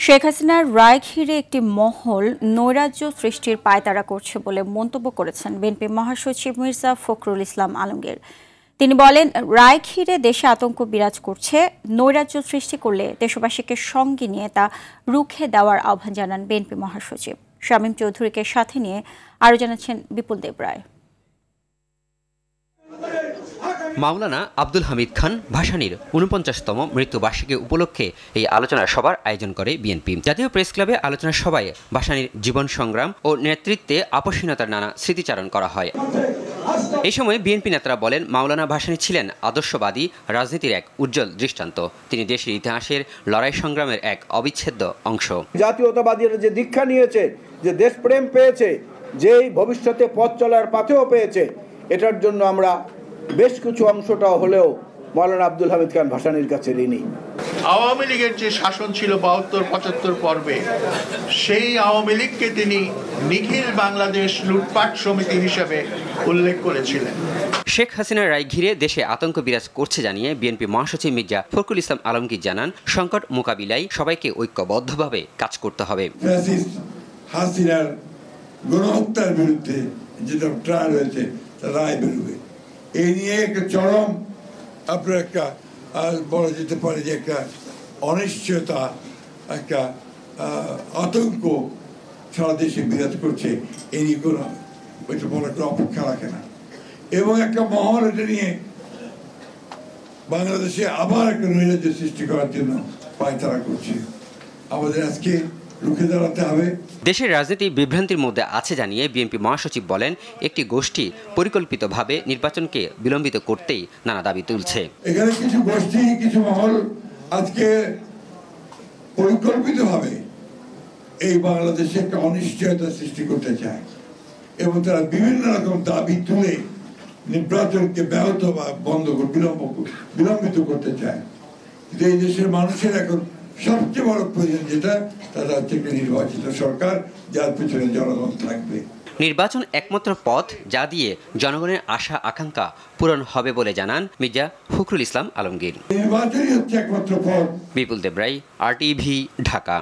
শেখ হাসিনার রায় ঘিরে একটি মহল নৈরাজ্য সৃষ্টির পায়তারা করছে বলে মন্তব্য করেছেন বিএনপি মহাসচিব মির্জা ফখরুল ইসলাম আলমগীর। তিনি বলেন, রায় ঘিরে দেশে আতঙ্ক বিরাজ করছে, নৈরাজ্য সৃষ্টি করলে দেশবাসীকে সঙ্গে নিয়ে তা রুখে দেওয়ার আহ্বান জানান বিএনপি মহাসচিব। শামীম চৌধুরীকে সাথে নিয়ে আরও জানাচ্ছেন বিপুল দেবরায়। মাওলানা আব্দুল হামিদ খান ভাসানীর ৪৯তম মৃত্যুবার্ষিকী উপলক্ষে এই আলোচনা সভার আয়োজন করে বিএনপি। জাতীয় প্রেস ক্লাবে আলোচনা সভায় ভাসানীর জীবন সংগ্রাম ও নেতৃত্বে আপসহীনতার নানা স্মৃতিচারণ করা হয়। এই সময় বিএনপি নেতারা বলেন, মাওলানা ভাসানী ছিলেন আদর্শবাদী রাজনীতির এক উজ্জ্বল দৃষ্টান্ত। তিনি দেশের ইতিহাসের লড়াই সংগ্রামের এক অবিচ্ছেদ্য অংশ। জাতীয়তাবাদীরা যে দীক্ষা নিয়েছে, যে দেশপ্রেম পেয়েছে, যেই ভবিষ্যতে পথ চলার পথেও পেয়েছে, এটার জন্য আমরা বেশ কিছু অংশটা হলেও মাওলানা আব্দুল হামিদ খান ভাসানীর কাছে ঋণী। আওয়ামী লীগের যে শাসন ছিল ৭২-৭৫ পর্বে, সেই আওয়ামী লীগকে তিনি নিখিল বাংলাদেশ লুটপাট সমিতি হিসেবে উল্লেখ করেছিলেন। শেখ হাসিনার রায় ঘিরে দেশে আতঙ্ক বিরাজ করছে জানিয়ে বিএনপি মহাসচিব মির্জা ফখরুল ইসলাম আলমগীর জানান, সংকট মোকাবিলায় সবাইকে ঐক্যবদ্ধভাবে কাজ করতে হবে। হাসিনার গণহত্যার বিরুদ্ধে যেটা ট্রায়াল হয়েছে, রায় বেরোবে, এই নিয়ে একটা চরম আপনার একটা বলা যেতে পারে যে একটা অনিশ্চয়তা, একটা আতঙ্ক সারা দেশে বিরাজ করছে। এই নিয়ে কোনো ওইটা বড় একটা অপেক্ষা রাখে না, এবং একটা মহল এটা নিয়ে বাংলাদেশে আবার একটা নৈরাজ্য সৃষ্টি করার জন্য পায়তারা করছে। আমাদের আজকে রুখে দাঁড়াতে হবে। দেশের রাজনীতি বিভ্রান্তির মধ্যে আছে জানিয়ে বিএনপি মহাসচিব বলেন, একটি গোষ্ঠী পরিকল্পিতভাবে নির্বাচনকে বিলম্বিত করতেই নানা দাবি তুলছে। এখানে কিছু গোষ্ঠী, কিছু মহল আজকে পরিকল্পিতভাবে এই বাংলাদেশে একটা অনিশ্চয়তা সৃষ্টি করতে চায়, এবং তারা বিভিন্ন রকম দাবি তুলে নির্বাচনকে ব্যাহত বা বন্ধ বিলম্বিত করতে চায়। কিন্তু এই দেশের মানুষের এখন সবচেয়ে বড় প্রয়োজন যেটা, তারা হচ্ছে একটা নির্বাচিত সরকার, যার পিছনে জনগণ থাকবে। নির্বাচন একমাত্র পথ যা দিয়ে জনগণের আশা আকাঙ্ক্ষা পূরণ হবে বলে জানান মির্জা ফখরুল ইসলাম আলমগীর। নির্বাচনই হচ্ছে একমাত্র পথ। বিপুল দেবরায়, RTV, ঢাকা।